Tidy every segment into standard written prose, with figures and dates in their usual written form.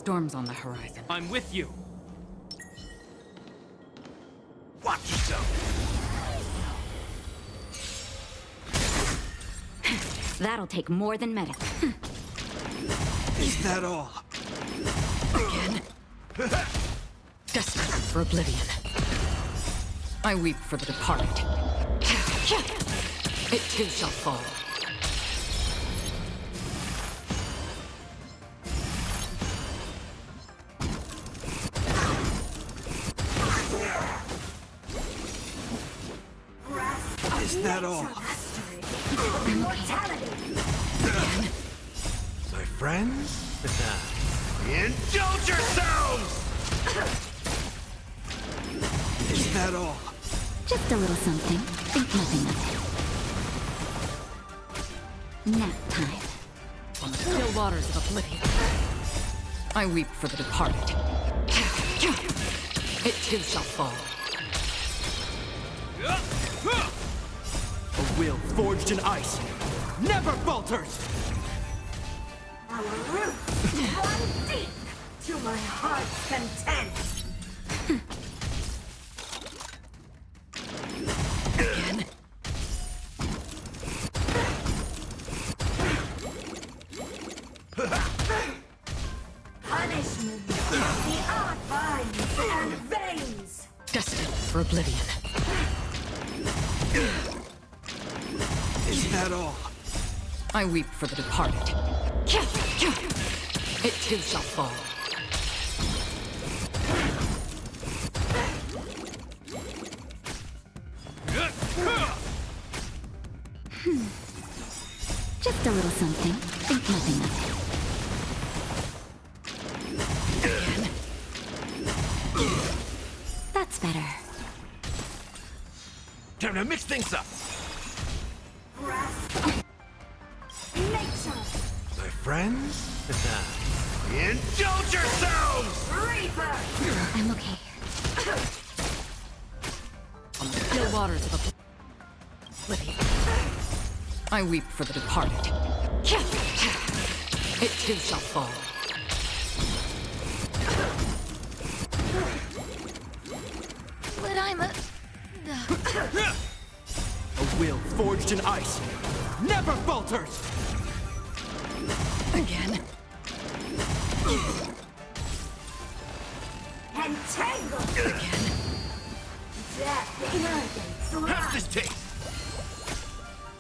Storm's on the horizon. I'm with you. Watch yourself. That'll take more than medicine. Is that all? Again? Destined for oblivion. I weep for the departed. It too shall fall. Is that all? My friends? Indulge yourselves! Is that all? Just a little something. Think nothing of it. Nap time. On the still waters of oblivion. I weep for the departed. It too shall fall. A will forged in ice never falters! Our roots run deep to my heart's content. Again? Punishment, the art vines and veins. Destined for oblivion. Is that all? I weep for the departed. It too shall fall. Just a little something. Think nothing of it. That's better. Time to mix things up. Grasp nature. My friends? Indulge yourselves! Reaper. I'm okay. On the still waters of oblivion. I weep for the departed. It too shall fall. But I'm a... A will forged in ice never falters! Again? Entangle. Again? Death irrigates How's life. this taste?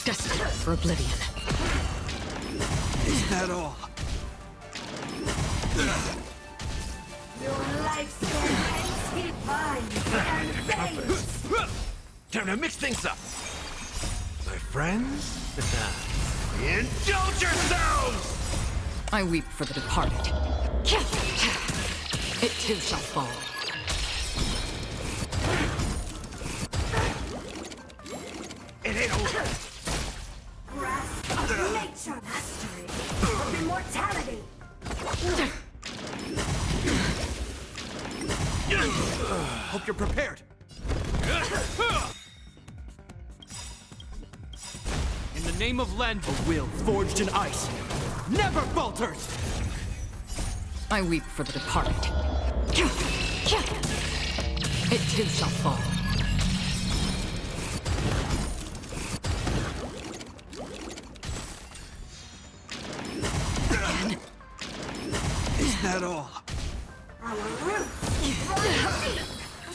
Destined for oblivion. Is that all? Your lifespan ends heat vines and veins. Time to mix things up. My friends? Indulge yourselves! I weep for the departed. It too shall fall. It ain't over. Grasp of nature. Mastery of immortality. Hope you're prepared. In the name of Len, a will forged in ice never falters! I weep for the departed. It too shall fall. Again? Is that all? Our roots run deep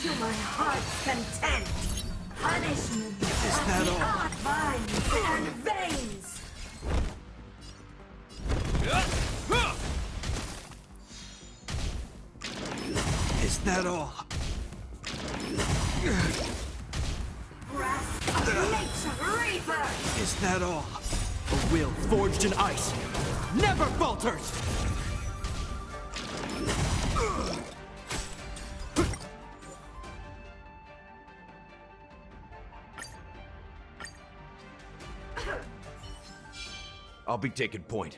to my heart's content. Punishment Is that of the all? art vines and veins. Is that all? Grasp of nature. Reaper. Is that all? A will forged in ice never falters! I'll be taking point.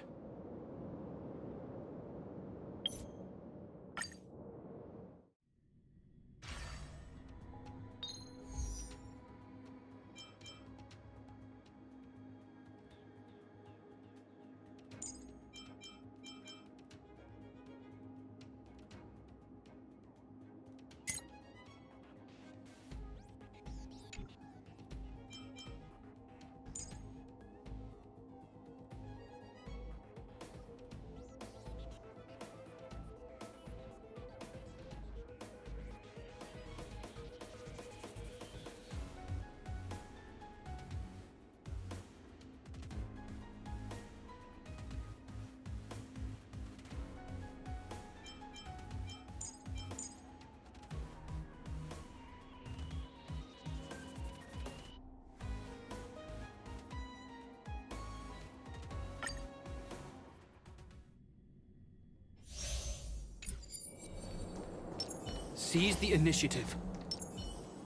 Seize the initiative.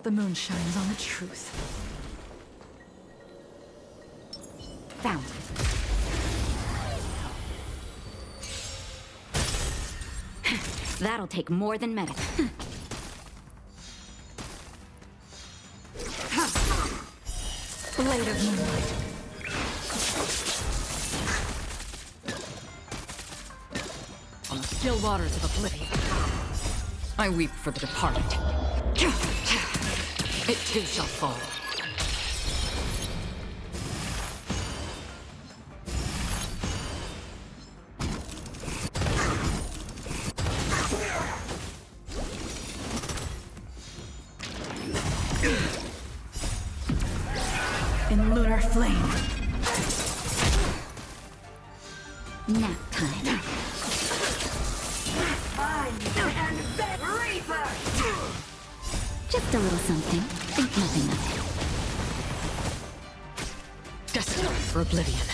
The moon shines on the truth. Found. That'll take more than medicine. Blade of moonlight. On the still waters of oblivion, I weep for the departed. It too shall fall. In lunar flame. Nap time. Find and beg Reaper! Just a little something. Think nothing of it. Destined for oblivion.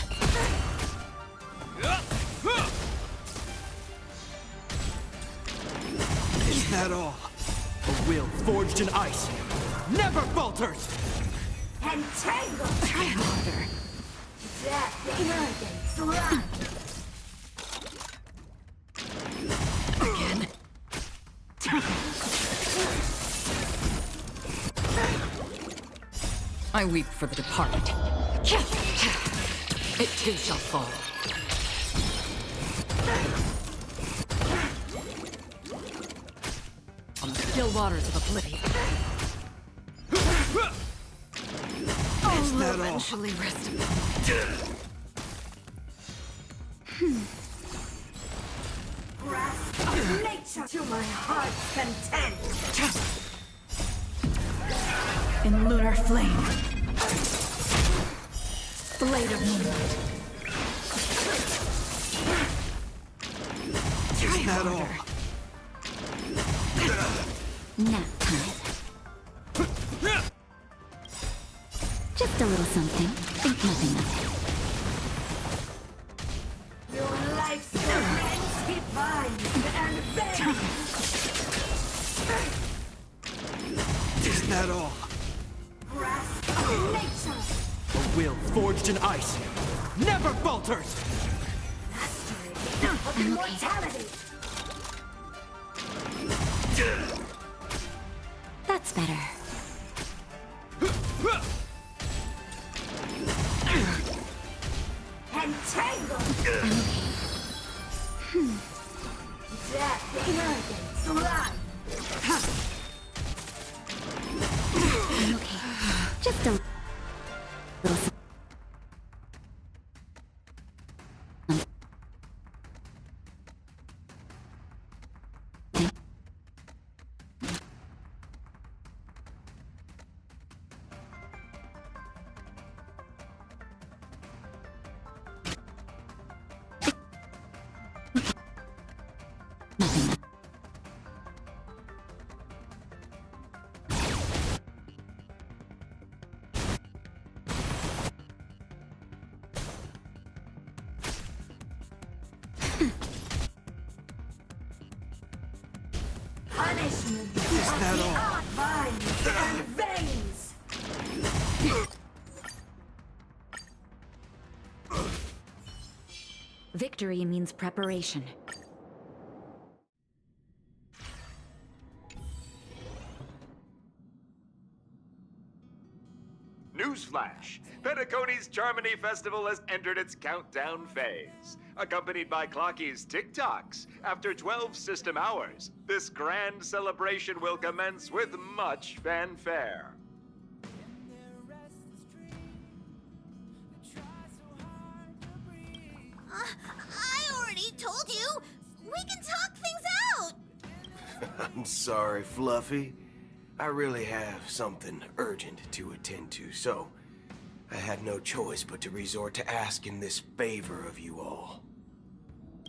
Is that all? A will forged in ice never falters! Entangle! Try harder. Death, arrogance, run! Again. I weep for the departed. It too shall fall. On the still waters of oblivion, I Is will that all? eventually rest upon Grasp of nature to my heart's content! in lunar flame. Blade of moonlight. Try Is that all? harder. Nap time. Just a little something. Think nothing of it. Your life's friends he binds and bends! Is that all? Grasp of nature! A will forged in ice never falters! Mastery of immortality! That's better. Entangle! Death, arrogance, run! I'm okay. Just a little something. Punishment Is of that the all? art binds and veins! Victory means preparation. Newsflash! Penacony's Charmony Festival has entered its countdown phase. Accompanied by Clocky's TikToks, after 12 system hours, this grand celebration will commence with much fanfare. I already told you! We can talk things out! I'm sorry, Fluffy. I really have something urgent to attend to, so I had no choice but to resort to asking this favor of you all.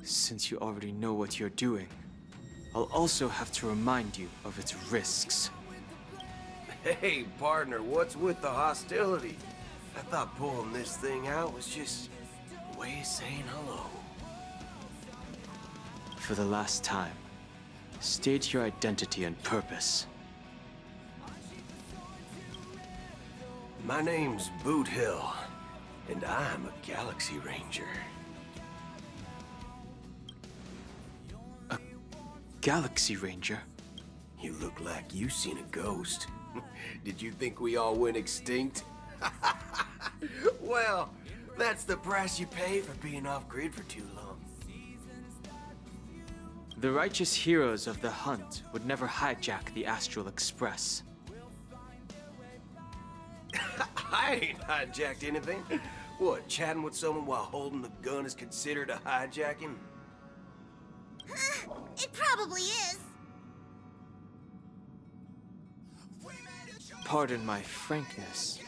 Since you already know what you're doing, I'll also have to remind you of its risks. Hey, partner, what's with the hostility? I thought pulling this thing out was just a way of saying hello. For the last time, State your identity and purpose. My name's Boot Hill, and I'm a Galaxy Ranger. A Galaxy Ranger? You look like you seen a ghost. Did you think we all went extinct? Well, that's the price you pay for being off-grid for too long. The righteous heroes of the hunt would never hijack the Astral Express. I ain't hijacked anything. What, chatting with someone while holding the gun is considered a hijacking? It probably is. Pardon my frankness,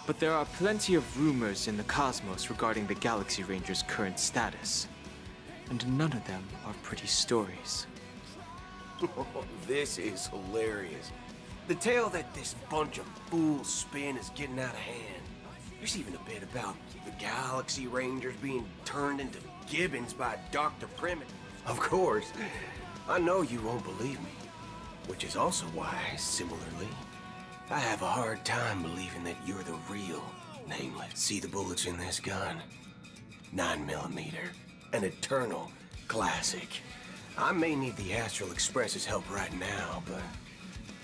but there are plenty of rumors in the cosmos regarding the Galaxy Ranger's current status. And none of them are pretty stories. This is hilarious. The tale that this bunch of fools spin is getting out of hand. There's even a bit about the Galaxy Rangers being turned into gibbons by Dr. Primmett. Of course, I know you won't believe me. Which is also why, similarly, I have a hard time believing that you're the real Nameless. See the bullets in this gun? 9mm. An eternal classic. I may need the Astral Express's help right now, but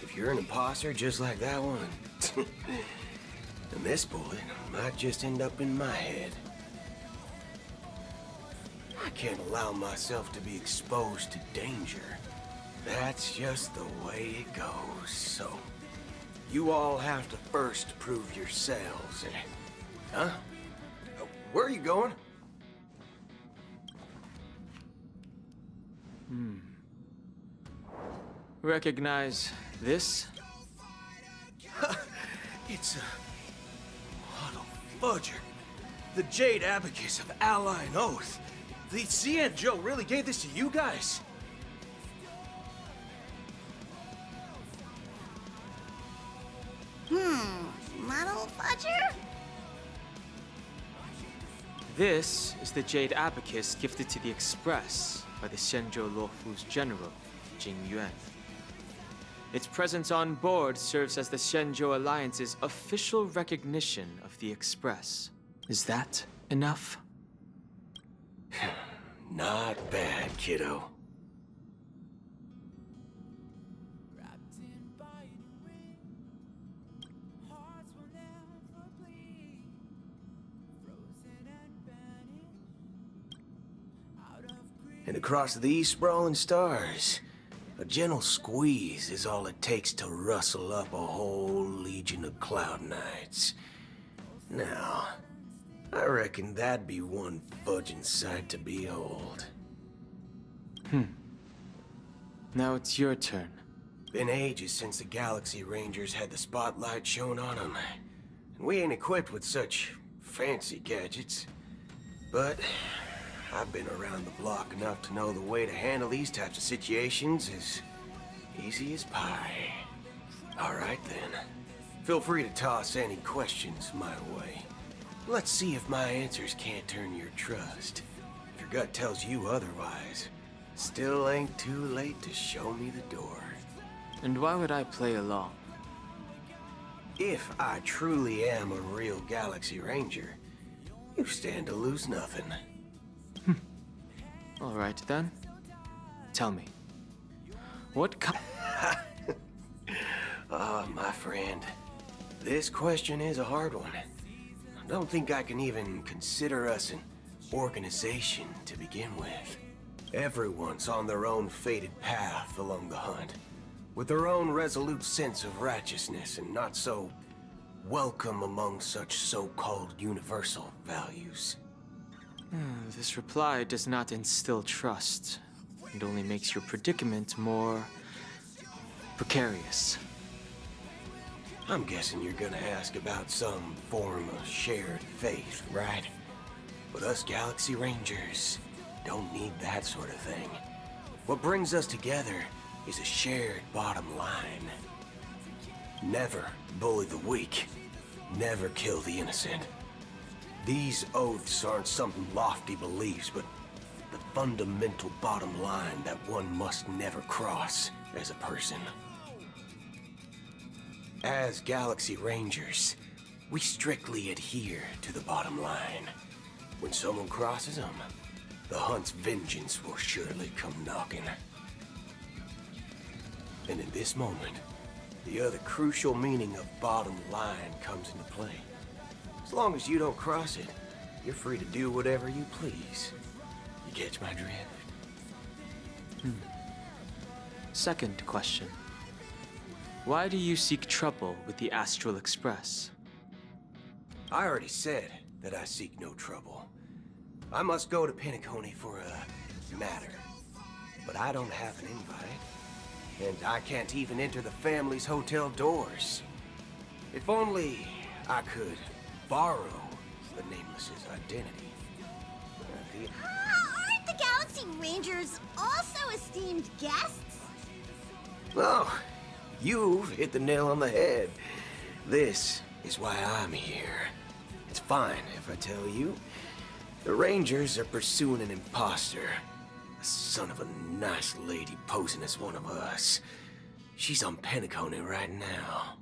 if you're an imposter just like that one, then this bullet might just end up in my head. I can't allow myself to be exposed to danger. That's just the way it goes, so you all have to first prove yourselves. Huh? Where are you going? Recognize this? It's a Huddle Fudger. The Jade Abacus of Ally and Oath. The CN Joe really gave this to you guys? Model Fudger? This is the Jade Abacus gifted to the Express by the Shenzhou Luofu's general, Jing Yuan. Its presence on board serves as the Shenzhou Alliance's official recognition of the Express. Is that enough? Not bad, kiddo. And across these sprawling stars, a gentle squeeze is all it takes to rustle up a whole legion of Cloud Knights. Now, I reckon that'd be one fudging sight to behold. Now it's your turn. Been ages since the Galaxy Rangers had the spotlight shown on them. And we ain't equipped with such fancy gadgets. But I've been around the block enough to know the way to handle these types of situations is easy as pie. All right then. Feel free to toss any questions my way. Let's see if my answers can't turn your trust. If your gut tells you otherwise, still ain't too late to show me the door. And why would I play along? If I truly am a real Galaxy Ranger, you stand to lose nothing. All right then. Tell me, what My friend, this question is a hard one. I don't think I can even consider us an organization to begin with. Everyone's on their own fated path along the hunt, with their own resolute sense of righteousness and not so welcome among such so-called universal values. This reply does not instill trust. It only makes your predicament more precarious. I'm guessing you're gonna ask about some form of shared faith, right? But us Galaxy Rangers don't need that sort of thing. What brings us together is a shared bottom line. Never bully the weak. Never kill the innocent. These oaths aren't some lofty beliefs, but the fundamental bottom line that one must never cross as a person. As Galaxy Rangers, we strictly adhere to the bottom line. When someone crosses them, the hunt's vengeance will surely come knocking. And in this moment, the other crucial meaning of bottom line comes into play. As long as you don't cross it, you're free to do whatever you please. You catch my drift? Second question. Why do you seek trouble with the Astral Express? I already said that I seek no trouble. I must go to Penacony for a matter. But I don't have an invite. And I can't even enter the family's hotel doors. If only I could borrow the Nameless's identity. Aren't the Galaxy Rangers also esteemed guests? Oh, you've hit the nail on the head. This is why I'm here. It's fine if I tell you. The Rangers are pursuing an imposter. A son of a nice lady posing as one of us. She's on Penacony right now.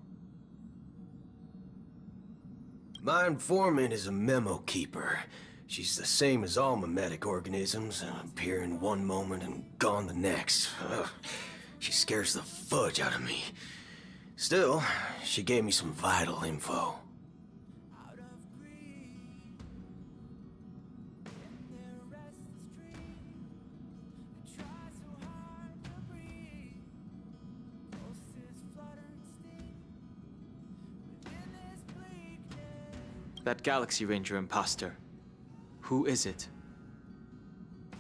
My informant is a memo keeper. She's the same as all mimetic organisms, appearing one moment and gone the next. Ugh. She scares the fudge out of me. Still, she gave me some vital info. That Galaxy Ranger imposter. Who is it?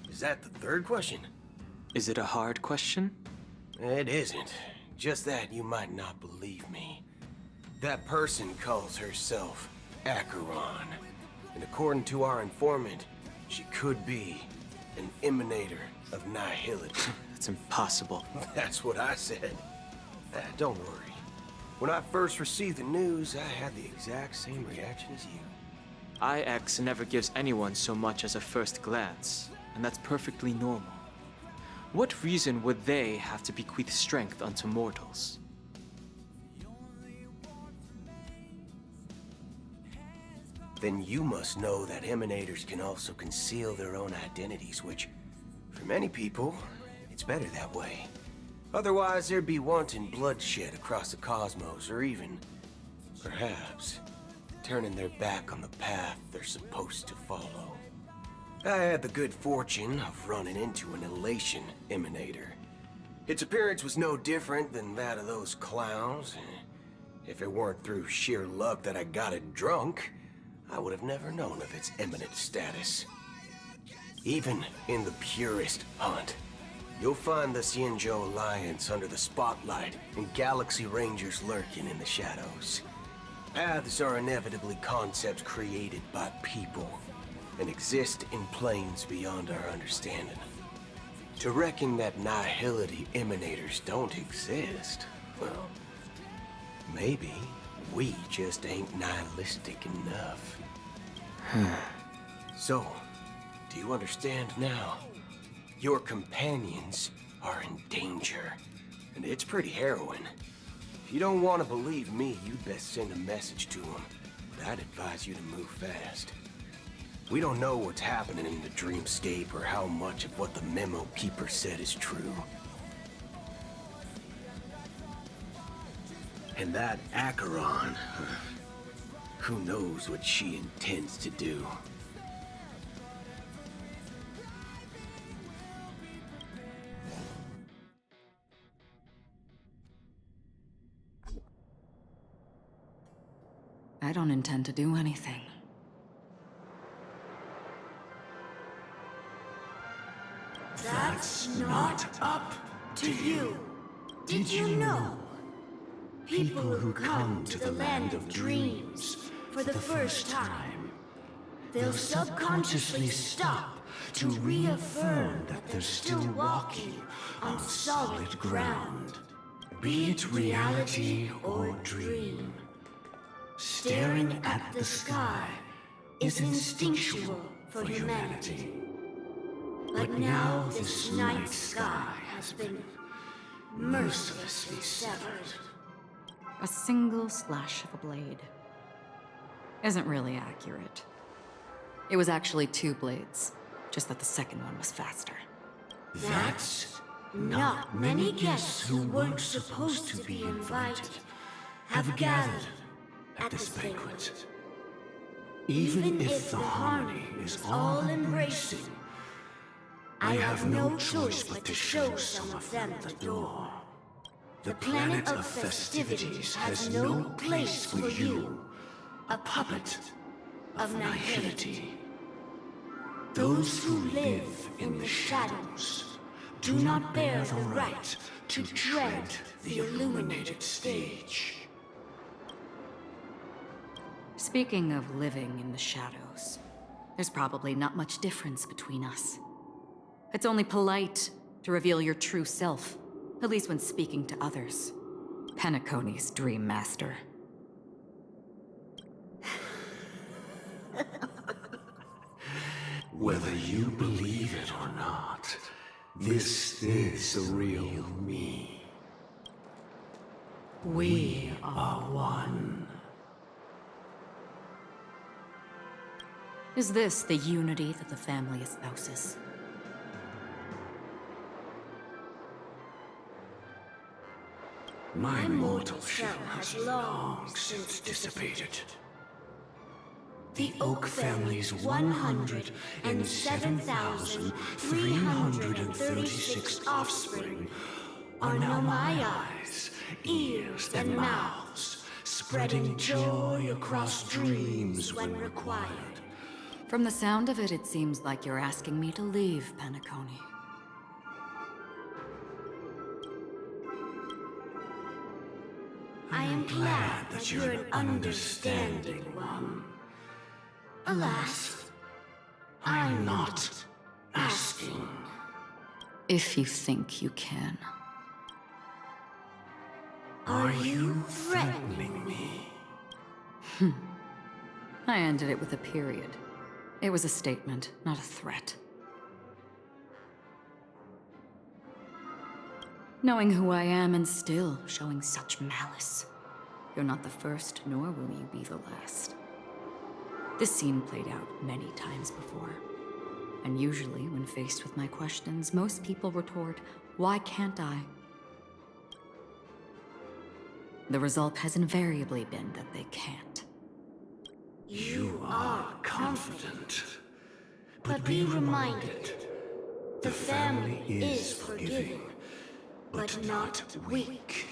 Is that the third question? Is it a hard question? It isn't. Just that you might not believe me. That person calls herself Acheron. And according to our informant, she could be an emanator of nihility. It's impossible. That's what I said. Don't worry. When I first received the news, I had the exact same reaction as you. IX never gives anyone so much as a first glance, and that's perfectly normal. What reason would they have to bequeath strength unto mortals? Then you must know that emanators can also conceal their own identities, which, for many people, it's better that way. Otherwise, there'd be wanton bloodshed across the cosmos, or even, perhaps, turning their back on the path they're supposed to follow. I had the good fortune of running into an elation emanator. Its appearance was no different than that of those clowns. If it weren't through sheer luck that I got it drunk, I would have never known of its eminent status. Even in the purest hunt, you'll find the Xianzhou Alliance under the spotlight and Galaxy Rangers lurking in the shadows. Paths are inevitably concepts created by people and exist in planes beyond our understanding. To reckon that nihility emanators don't exist, well, maybe we just ain't nihilistic enough. So, do you understand now? Your companions are in danger, and it's pretty harrowing. If you don't want to believe me, you'd best send a message to them. But I'd advise you to move fast. We don't know what's happening in the dreamscape or how much of what the memo keeper said is true. And that Acheron, who knows what she intends to do. I don't intend to do anything. That's not up to you. Did you know? People who come to the land of dreams for the first time, they'll subconsciously stop to reaffirm that they're still walking on solid ground. Be it reality or dream. Staring at the sky is instinctual for humanity. But now this night sky has been mercilessly severed. A single slash of a blade isn't really accurate. It was actually 2 blades, just that the second one was faster. That's not many guests who weren't supposed to be invited have gathered at this banquet. Even if the harmony is all-embracing, I have no choice but to show some of them the door. The planet of festivities has no place for you, a puppet of nihility. Those who live in the shadows do not bear the right to tread the illuminated stage. Speaking of living in the shadows, there's probably not much difference between us. It's only polite to reveal your true self, at least when speaking to others. Penacony's Dream Master. Whether you believe it or not, this is the real me. We are one. Is this the unity that the family espouses? My mortal shell has long since dissipated. The Oak family's 107,336 offspring are now my eyes, ears, and mouths, spreading joy across dreams when required. From the sound of it, it seems like you're asking me to leave, Penacony. I am glad that you're an understanding one. Alas, I'm not asking. If you think you can. Are you threatening me? I ended it with a period. It was a statement, not a threat. Knowing who I am and still showing such malice. You're not the first, nor will you be the last. This scene played out many times before. And usually, when faced with my questions, most people retort, "Why can't I?" The result has invariably been that they can't. You are confident. But be reminded, the family is forgiving, but not weak.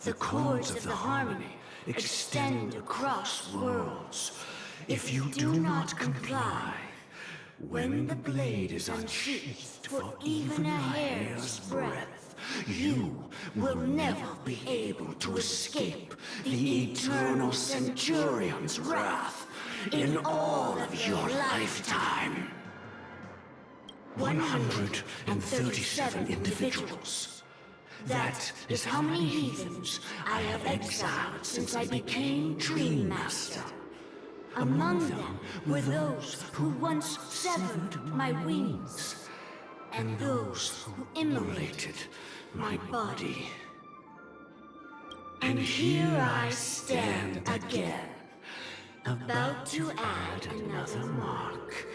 The chords of the harmony extend across worlds. If you do not comply, when the blade is unsheathed for even a hair's breadth, you will never be able to escape the eternal Centurion's wrath in all of your lifetime. 137 individuals. That is how many heathens I have exiled since I became Dream Master. Among them were those who once severed my wings, and those who immolated my body. And here I stand again, about to add another mark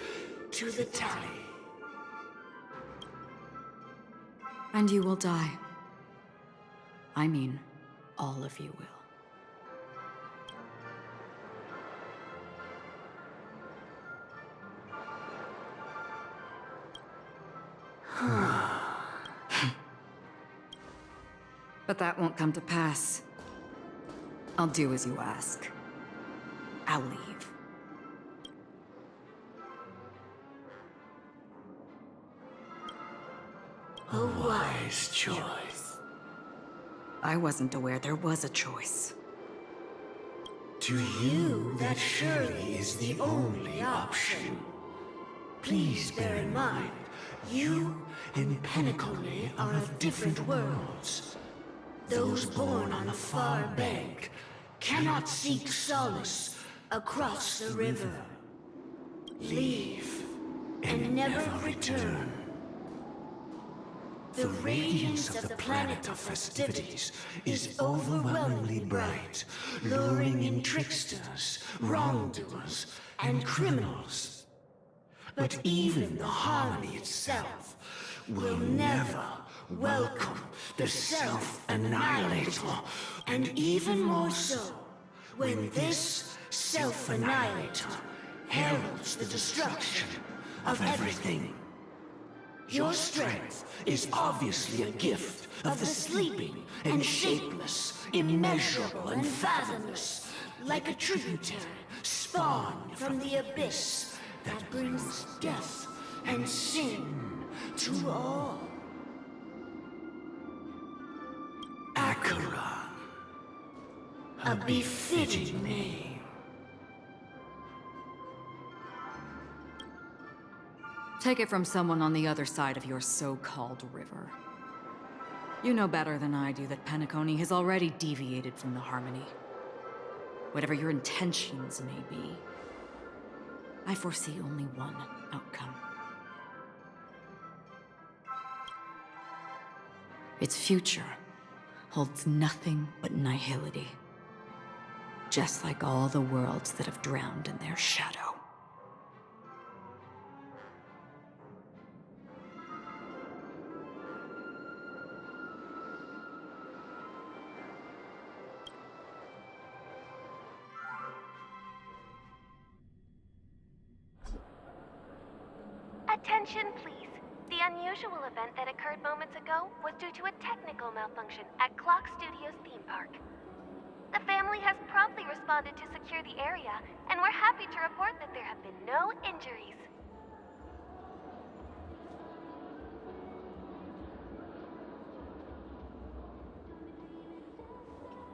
to the tally. And you will die. I mean, all of you will. But that won't come to pass. I'll do as you ask. I'll leave. A wise choice. I wasn't aware there was a choice. To you, that surely is the only option. Please bear in mind, you and Penacony are of different worlds. Those born on the far bank cannot seek solace across the river. Leave, and never return. The radiance of the planet of festivities is overwhelmingly bright, luring in tricksters, wrongdoers, and criminals. But even the harmony itself will never welcome the self-annihilator, and even more so when this self-annihilator heralds the destruction of everything. Your strength is obviously a gift of the sleeping and shapeless, immeasurable and fathomless, like a tributary spawned from the abyss that brings death and sin to all. Akira. A befitting name. Take it from someone on the other side of your so-called river. You know better than I do that Penacony has already deviated from the harmony. Whatever your intentions may be, I foresee only one outcome. Its future holds nothing but nihility. Just like all the worlds that have drowned in their shadow. Attention, please. The unusual event that occurred moments ago was due to a technical malfunction at Clock Studios theme park. The family has promptly responded to secure the area, and we're happy to report that there have been no injuries.